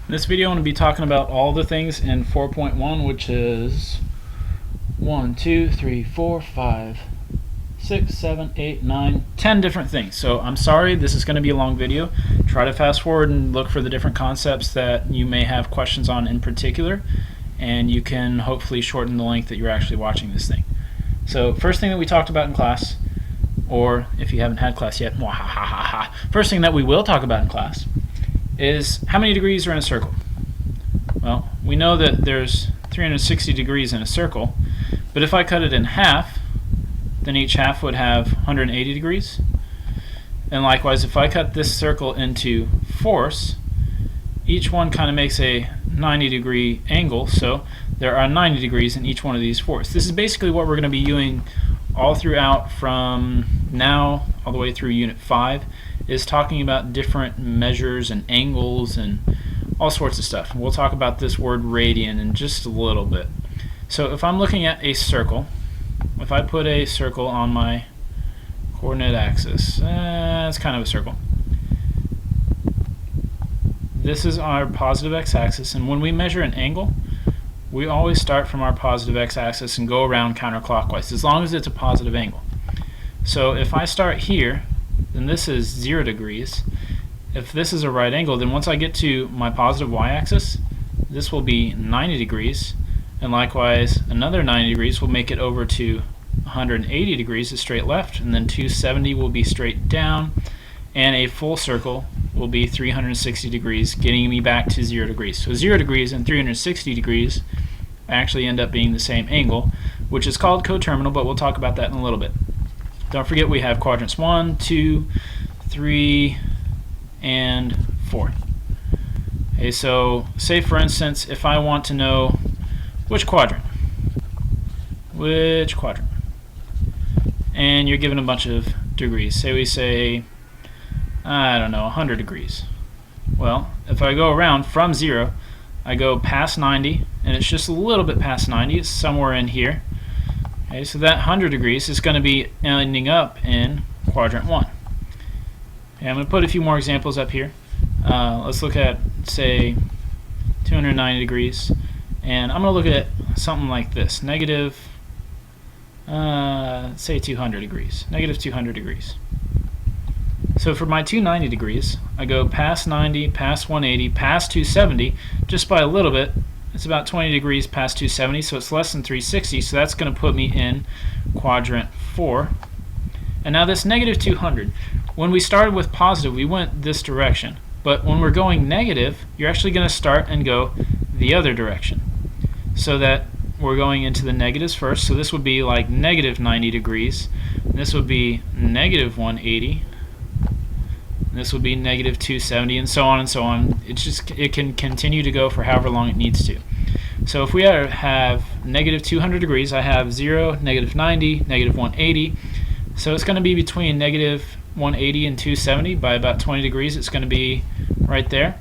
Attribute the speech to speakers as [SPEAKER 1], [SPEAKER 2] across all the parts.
[SPEAKER 1] In this video, I'm going to be talking about all the things in 4.1, which is 1, 2, 3, 4, 5, 6, 7, 8, 9, 10 different things. So I'm sorry, this is going to be a long video. Try to fast forward and look for the different concepts that you may have questions on in particular, and you can hopefully shorten the length that you're actually watching this thing. So first thing that we talked about in class, or if you haven't had class yet, first thing that we will talk about in class is how many degrees are in a circle. Well, we know that there's 360 degrees in a circle, but if I cut it in half, then each half would have 180 degrees. And likewise, if I cut this circle into fourths, each one kind of makes a 90-degree angle, so there are 90 degrees in each one of these fourths. This is basically what we're going to be doing all throughout from now all the way through Unit 5, is talking about different measures and angles and all sorts of stuff. We'll talk about this word radian in just a little bit. So if I'm looking at a circle, if I put a circle on my coordinate axis, it's kind of a circle. This is our positive x-axis, and when we measure an angle, we always start from our positive x-axis and go around counterclockwise, as long as it's a positive angle. So if I start here, then this is 0 degrees. If this is a right angle, then once I get to my positive y-axis, this will be 90 degrees, and likewise another 90 degrees will make it over to 180 degrees, a straight left, and then 270 will be straight down, and a full circle will be 360 degrees, getting me back to 0 degrees. So 0 degrees and 360 degrees actually end up being the same angle, which is called coterminal, but we'll talk about that in a little bit. Don't forget we have quadrants 1, 2, 3, and 4. Okay, so say for instance, if I want to know which quadrant, and you're given a bunch of degrees. Say we say, I don't know, 100 degrees. Well, if I go around from 0, I go past 90, and it's just a little bit past 90, it's somewhere in here. Okay, so that 100 degrees is going to be ending up in quadrant 1. Okay, I'm going to put a few more examples up here. Let's look at, say, 290 degrees, and I'm going to look at something like this, negative, say 200 degrees, negative 200 degrees. So for my 290 degrees, I go past 90, past 180, past 270, just by a little bit. It's about 20 degrees past 270, so it's less than 360, so that's going to put me in quadrant 4. And now this negative 200, when we started with positive, we went this direction. But when we're going negative, you're actually going to start and go the other direction. So that we're going into the negatives first, so this would be like negative 90 degrees. This would be negative 180. This would be negative 270, and so on and so on. It can continue to go for however long it needs to. So if we have negative 200 degrees, I have 0, negative 90, negative 180. So it's going to be between negative 180 and 270 by about 20 degrees. It's going to be right there.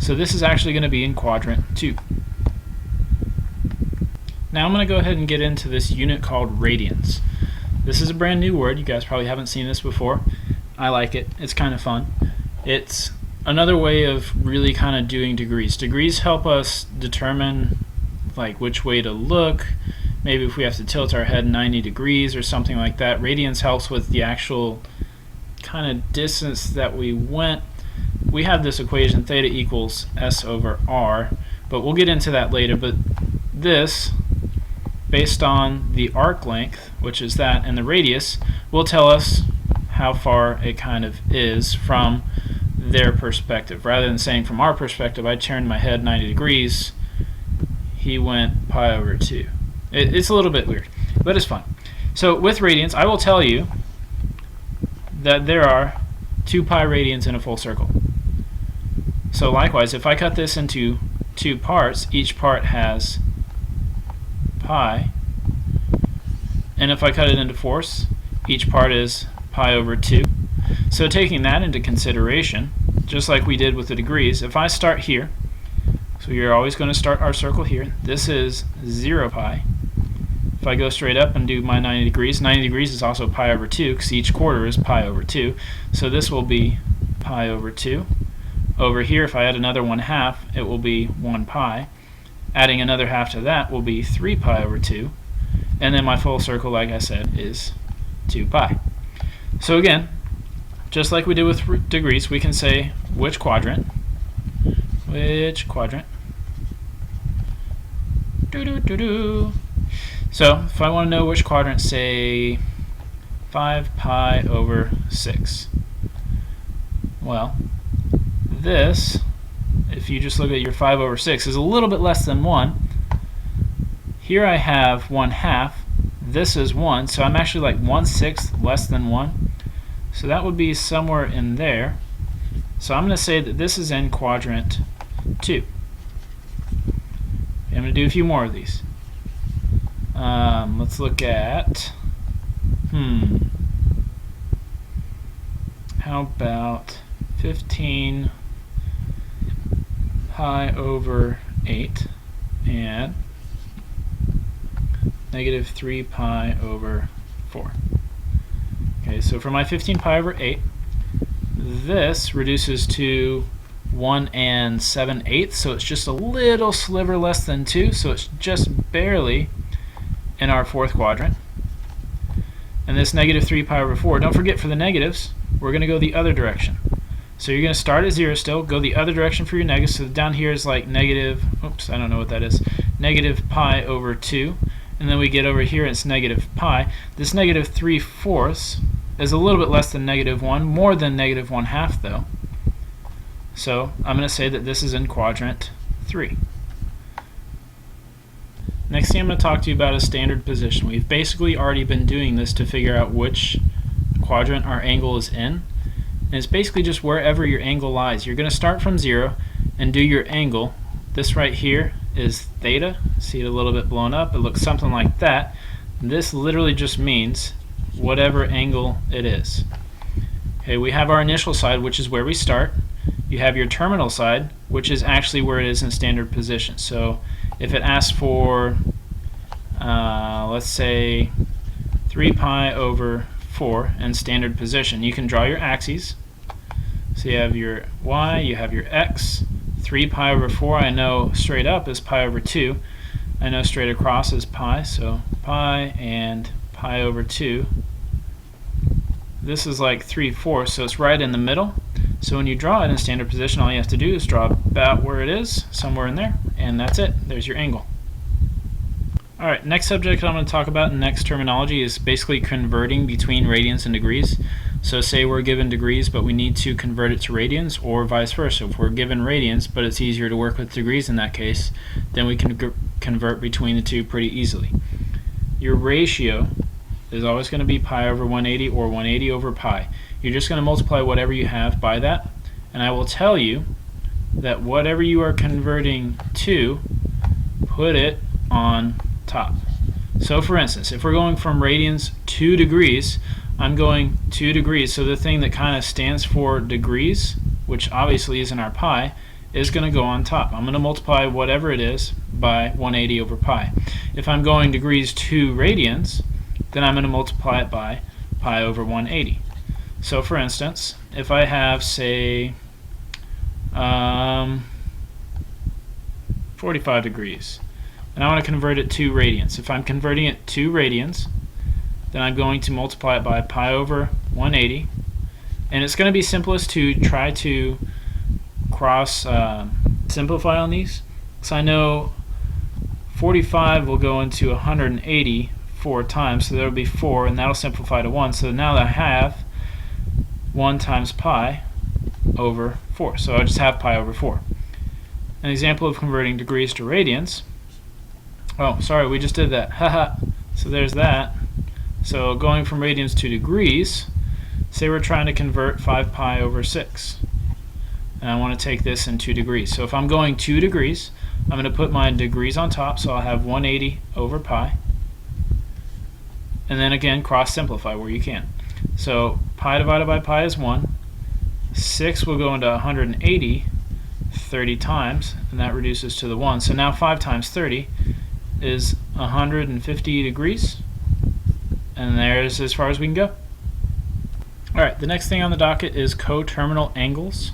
[SPEAKER 1] So this is actually going to be in quadrant 2. Now I'm going to go ahead and get into this unit called radians. This is a brand new word. You guys probably haven't seen this before. I like it. It's kind of fun. It's another way of really kind of doing degrees. Degrees help us determine like which way to look. Maybe if we have to tilt our head 90 degrees or something like that. Radians helps with the actual kind of distance that we went. We have this equation, theta equals s over r, but we'll get into that later. But this, based on the arc length, which is that, and the radius, will tell us how far it kind of is from their perspective. Rather than saying from our perspective, I turned my head 90 degrees, he went pi over 2. It's a little bit weird, but it's fun. So with radians, I will tell you that there are 2 pi radians in a full circle. So likewise, if I cut this into 2 parts, each part has pi, and if I cut it into fourths, each part is pi over 2. So taking that into consideration, just like we did with the degrees, if I start here, so you're always going to start our circle here, this is 0 pi. If I go straight up and do my 90 degrees is also pi over 2, because each quarter is pi over 2. So this will be pi over 2. Over here, if I add another 1/2, it will be 1 pi. Adding another half to that will be 3 pi over 2. And then my full circle, like I said, is 2 pi. So again, just like we did with degrees, we can say which quadrant. So if I want to know which quadrant, say 5 pi over 6. Well, this, if you just look at your 5 over 6, is a little bit less than 1. Here I have 1/2. This is 1, so I'm actually like 1/6 less than 1. So that would be somewhere in there. So I'm going to say that this is in quadrant 2. I'm going to do a few more of these. Let's look at, how about 15 pi over 8 and negative 3 pi over 4. Okay, so for my 15 pi over 8, this reduces to 1 7/8, so it's just a little sliver less than 2, so it's just barely in our fourth quadrant. And this negative 3 pi over 4, don't forget for the negatives, we're going to go the other direction. So you're going to start at 0 still, go the other direction for your negatives. So down here is like negative, oops, I don't know what that is, negative pi over 2. And then we get over here, it's negative pi. This negative 3/4 is a little bit less than negative 1, more than negative 1/2 though. So I'm going to say that this is in quadrant 3. Next thing I'm going to talk to you about is standard position. We've basically already been doing this to figure out which quadrant our angle is in. And it's basically just wherever your angle lies. You're going to start from 0 and do your angle. This right here is theta. See it a little bit blown up. It looks something like that. This literally just means whatever angle it is. Okay, we have our initial side, which is where we start. You have your terminal side, which is actually where it is in standard position. So if it asks for, let's say, 3 pi over 4 in standard position, you can draw your axes. So you have your y, you have your x. 3 pi over 4 I know straight up is pi over 2. I know straight across is pi, so pi and pi over 2. This is like 3/4, so it's right in the middle. So when you draw it in standard position, all you have to do is draw about where it is, somewhere in there, and that's it. There's your angle. Alright, next subject I'm going to talk about in next terminology is basically converting between radians and degrees. So say we're given degrees, but we need to convert it to radians, or vice versa. If we're given radians, but it's easier to work with degrees in that case, then we can convert between the two pretty easily. Your ratio is always going to be pi over 180 or 180 over pi. You're just going to multiply whatever you have by that, and I will tell you that whatever you are converting to, put it on top. So for instance, if we're going from radians to degrees, I'm going 2 degrees, so the thing that kind of stands for degrees, which obviously isn't our pi, is going to go on top. I'm going to multiply whatever it is by 180 over pi. If I'm going degrees to radians, then I'm going to multiply it by pi over 180. So for instance, if I have, say, 45 degrees, and I want to convert it to radians. If I'm converting it to radians, then I'm going to multiply it by pi over 180. And it's going to be simplest to try to cross simplify on these. So I know 45 will go into 180 4 times, so there will be 4, and that'll simplify to 1. So now that I have 1 times pi over 4. So I just have pi over 4. An example of converting degrees to radians. Oh, sorry, we just did that. Haha. So there's that. So going from radians to degrees, say we're trying to convert 5 pi over 6. And I want to take this in 2 degrees. So if I'm going 2 degrees, I'm going to put my degrees on top, so I'll have 180 over pi. And then again, cross simplify where you can. So pi divided by pi is 1. 6 will go into 180 30 times, and that reduces to the 1. So now 5 times 30 is 150 degrees. And there's as far as we can go. Alright, the next thing on the docket is coterminal angles.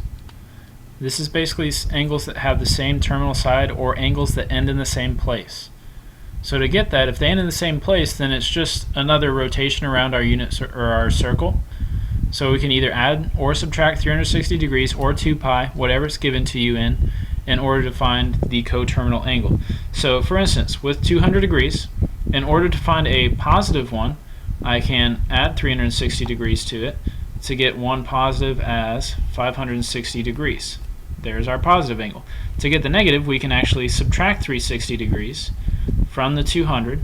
[SPEAKER 1] This is basically angles that have the same terminal side or angles that end in the same place. So to get that, if they end in the same place, then it's just another rotation around our unit or our circle. So we can either add or subtract 360 degrees or 2 pi, whatever it's given to you in order to find the coterminal angle. So for instance, with 200 degrees, in order to find a positive one, I can add 360 degrees to it to get one positive as 560 degrees. There's our positive angle. To get the negative, we can actually subtract 360 degrees from the 200.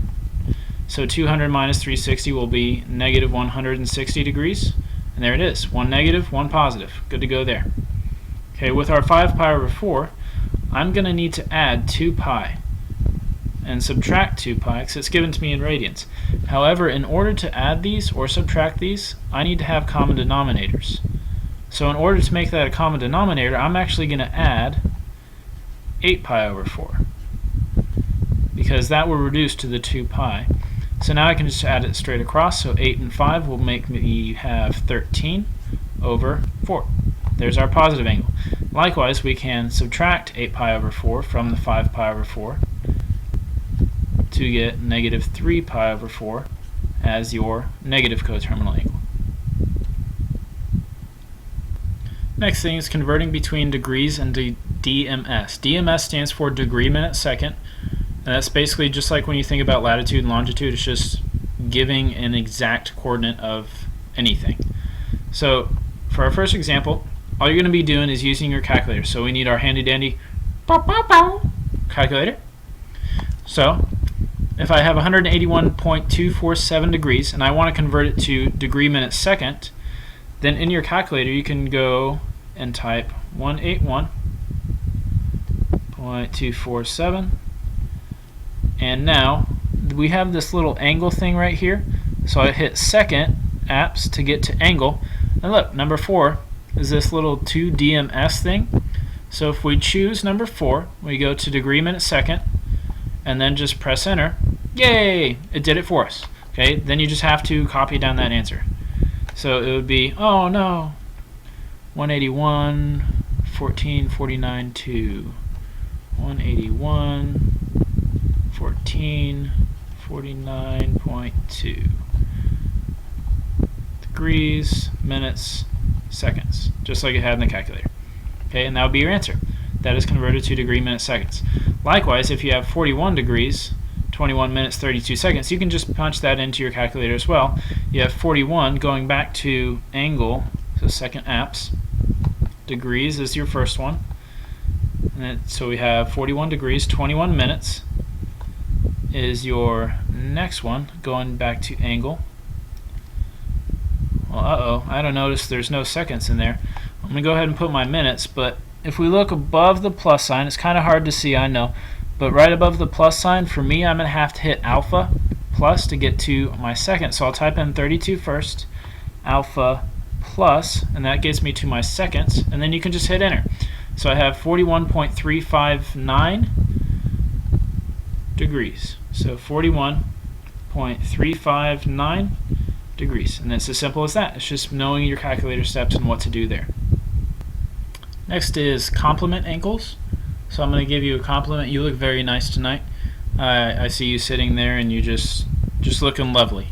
[SPEAKER 1] So 200 minus 360 will be negative 160 degrees. And there it is. One negative, one positive. Good to go there. Okay, with our 5 pi over 4, I'm going to need to add 2 pi and subtract 2 pi because it's given to me in radians. However, in order to add these or subtract these, I need to have common denominators. So in order to make that a common denominator, I'm actually going to add 8 pi over 4 because that will reduce to the 2 pi. So now I can just add it straight across. So 8 and 5 will make me have 13 over 4. There's our positive angle. Likewise, we can subtract 8 pi over 4 from the 5 pi over 4 to get negative 3 pi over 4 as your negative coterminal angle. Next thing is converting between degrees and DMS. DMS stands for degree minute second, and that's basically just like when you think about latitude and longitude, it's just giving an exact coordinate of anything. So for our first example, all you're going to be doing is using your calculator. So we need our handy dandy calculator. So if I have 181.247 degrees and I want to convert it to degree minute second, then in your calculator you can go and type 181.247, and now we have this little angle thing right here, so I hit second apps to get to angle, and look, number 4 is this little 2 DMS thing. So if we choose number 4, we go to degree minute second and then just press enter. Yay, it did it for us. Okay, then you just have to copy down that answer. So it would be, oh no, 181, 14, 49, 2. 181, 14, 49.2. Degrees, minutes, seconds, just like it had in the calculator. Okay, and that would be your answer. That is converted to degree minute seconds. Likewise, if you have 41 degrees, 21 minutes, 32 seconds, you can just punch that into your calculator as well. You have 41 going back to angle, so second apps. Degrees is your first one. So we have 41 degrees, 21 minutes is your next one, going back to angle. Well, I don't notice there's no seconds in there. I'm going to go ahead and put my minutes, but if we look above the plus sign, it's kind of hard to see, I know, but right above the plus sign, for me, I'm going to have to hit alpha plus to get to my second. So I'll type in 32 first, alpha plus, and that gets me to my seconds, and then you can just hit enter. So I have 41.359 degrees. So 41.359 degrees. And it's as simple as that. It's just knowing your calculator steps and what to do there. Next is complement angles. So I'm going to give you a compliment. You look very nice tonight. I see you sitting there and you just looking lovely.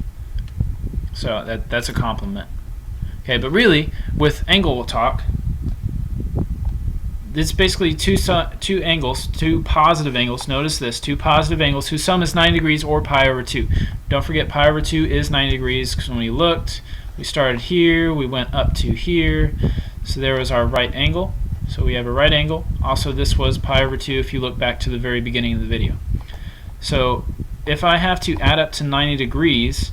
[SPEAKER 1] So that's a compliment. Okay, but really, with angle talk, it's basically two angles, two positive angles. Notice this, two positive angles whose sum is 90 degrees or pi over 2. Don't forget pi over 2 is 90 degrees because when we looked, we started here, we went up to here. So there was our right angle. So we have a right angle. Also, this was pi over 2 if you look back to the very beginning of the video. So if I have to add up to 90 degrees,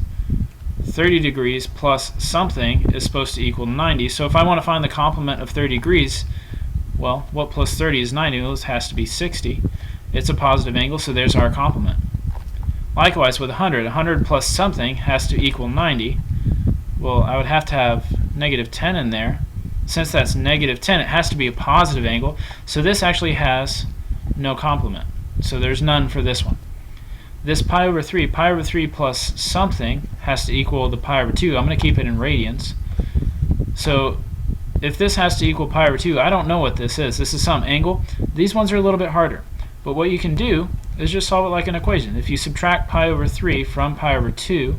[SPEAKER 1] 30 degrees plus something is supposed to equal 90. So if I want to find the complement of 30 degrees, well, what plus 30 is 90? Well, this has to be 60. It's a positive angle, so there's our complement. Likewise with 100 plus something has to equal 90. Well, I would have to have negative 10 in there. Since that's negative 10, it has to be a positive angle. So this actually has no complement. So there's none for this one. This pi over 3 plus something has to equal the pi over 2. I'm going to keep it in radians. So if this has to equal pi over 2, I don't know what this is. This is some angle. These ones are a little bit harder. But what you can do is just solve it like an equation. If you subtract pi over 3 from pi over 2,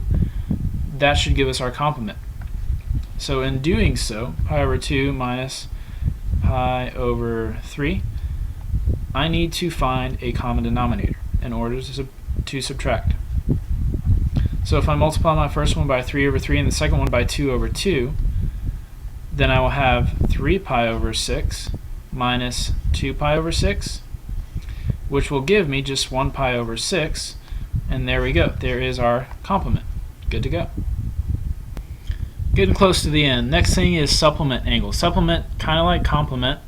[SPEAKER 1] that should give us our complement. So in doing so, pi over 2 minus pi over 3, I need to find a common denominator in order to subtract. So if I multiply my first one by 3 over 3 and the second one by 2 over 2, then I will have 3 pi over 6 minus 2 pi over 6, which will give me just 1 pi over 6, and there we go. There is our complement. Good to go. Getting close to the end. Next thing is supplement angle. Supplement, kind of like complement,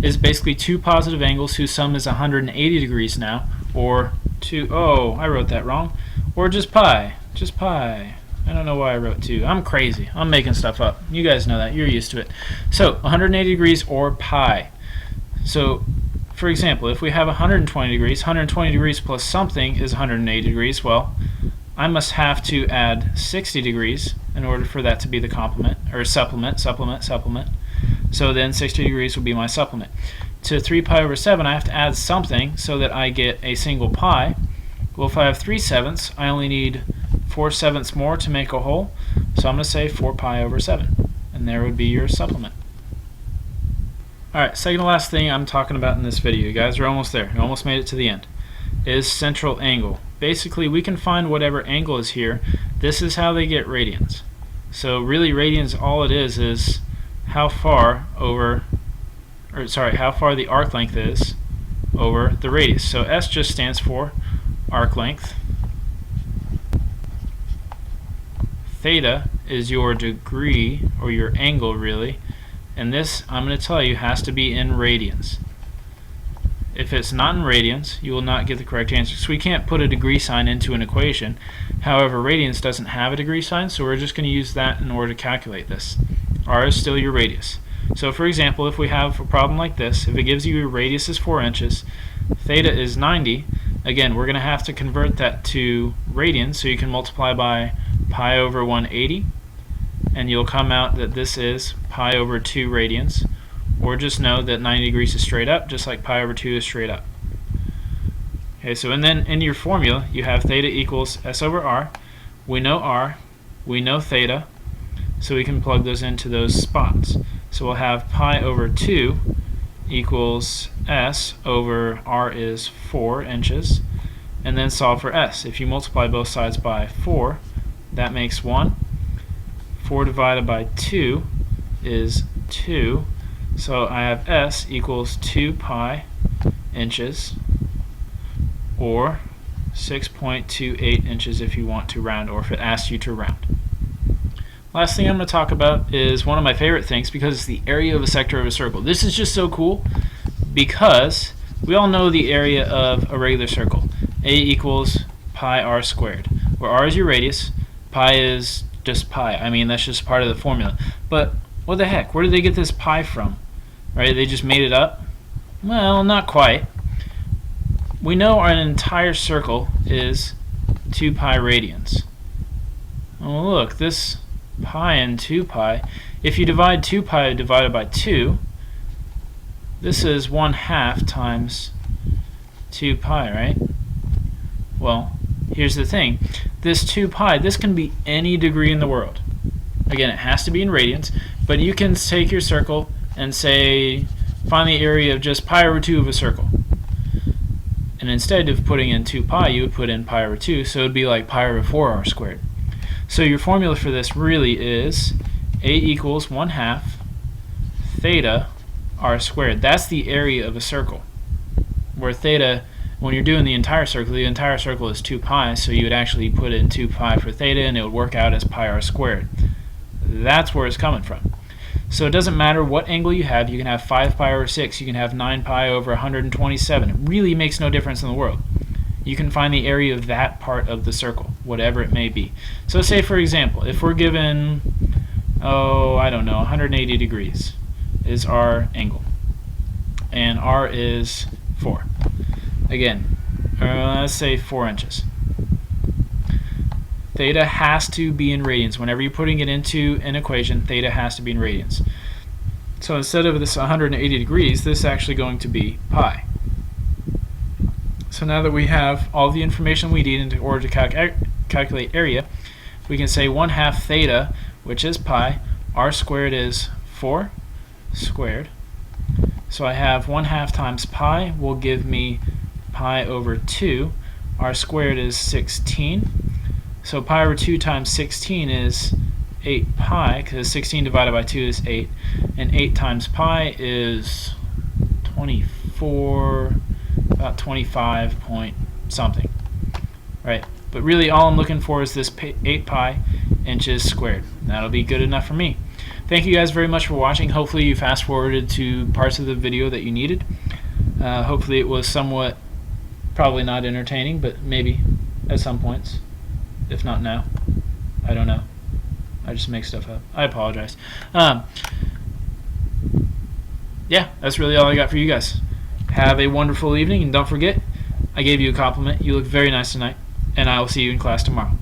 [SPEAKER 1] is basically two positive angles whose sum is 180 degrees now, or I wrote that wrong, or just pi. I don't know why I wrote 2. I'm crazy. I'm making stuff up. You guys know that. You're used to it. So 180 degrees or pi. So for example, if we have 120 degrees plus something is 180 degrees. Well, I must have to add 60 degrees in order for that to be the complement, or supplement. So then 60 degrees will be my supplement. To 3 pi over 7, I have to add something so that I get a single pi. Well, if I have 3/7, I only need 4/7 more to make a whole. So I'm going to say 4 pi over 7. And there would be your supplement. Alright, second to last thing I'm talking about in this video, you guys are almost there. You almost made it to the end. Is central angle. Basically, we can find whatever angle is here. This is how they get radians. So really, radians, all it is how far the arc length is over the radius. So S just stands for arc length. Theta is your degree, or your angle really, and this, I'm going to tell you, has to be in radians. If it's not in radians, you will not get the correct answer. So we can't put a degree sign into an equation. However, radians doesn't have a degree sign, so we're just going to use that in order to calculate this. R is still your radius. So for example, if we have a problem like this, if it gives you your radius is 4 inches, theta is 90, again, we're going to have to convert that to radians, so you can multiply by pi over 180, and you'll come out that this is pi over 2 radians, or just know that 90 degrees is straight up, just like pi over 2 is straight up. Okay, so and then in your formula, you have theta equals S over R. We know theta, so we can plug those into those spots. So we'll have pi over 2 equals S over R is 4 inches, and then solve for S. If you multiply both sides by 4, that makes 1. 4 divided by 2 is 2. So I have S equals 2 pi inches, or 6.28 inches if you want to round, or if it asks you to round. Last thing I'm going to talk about is one of my favorite things, because it's the area of a sector of a circle. This is just so cool because we all know the area of a regular circle. A equals pi r squared, where r is your radius, pi is just pi. I mean, that's just part of the formula. But what the heck? Where did they get this pi from? Right? They just made it up? Well, not quite. We know an entire circle is 2 pi radians. Oh, look, this pi and 2 pi. If you divide 2 pi divided by 2, this is 1/2 times 2 pi, right? Well, here's the thing. This 2 pi, this can be any degree in the world. Again, it has to be in radians, but you can take your circle and say, find the area of just pi over 2 of a circle. And instead of putting in 2 pi, you would put in pi over 2, so it would be like pi over 4r squared. So your formula for this really is A equals 1/2 theta r squared. That's the area of a circle, where theta, when you're doing the entire circle is 2 pi, so you would actually put in 2 pi for theta, and it would work out as pi r squared. That's where it's coming from. So it doesn't matter what angle you have. You can have 5 pi over 6, you can have 9 pi over 127. It really makes no difference in the world. You can find the area of that part of the circle, whatever it may be. So say, for example, if we're given, I don't know, 180 degrees is our angle, and r is 4. Again, let's say 4 inches. Theta has to be in radians. Whenever you're putting it into an equation, theta has to be in radians. So instead of this 180 degrees, this is actually going to be pi. So now that we have all the information we need in order to calculate area, we can say 1/2 theta, which is pi, r squared is 4 squared. So I have 1/2 times pi will give me pi over 2. R squared is 16. So pi over 2 times 16 is 8 pi, because 16 divided by 2 is 8. And 8 times pi is 24, about 25 point something. Right? But really all I'm looking for is this 8 pi inches squared. That'll be good enough for me. Thank you guys very much for watching. Hopefully you fast forwarded to parts of the video that you needed. Hopefully it was somewhat, probably not entertaining, but maybe at some points. If not now. I don't know. I just make stuff up. I apologize. Yeah, that's really all I got for you guys. Have a wonderful evening, and don't forget, I gave you a compliment. You look very nice tonight, and I will see you in class tomorrow.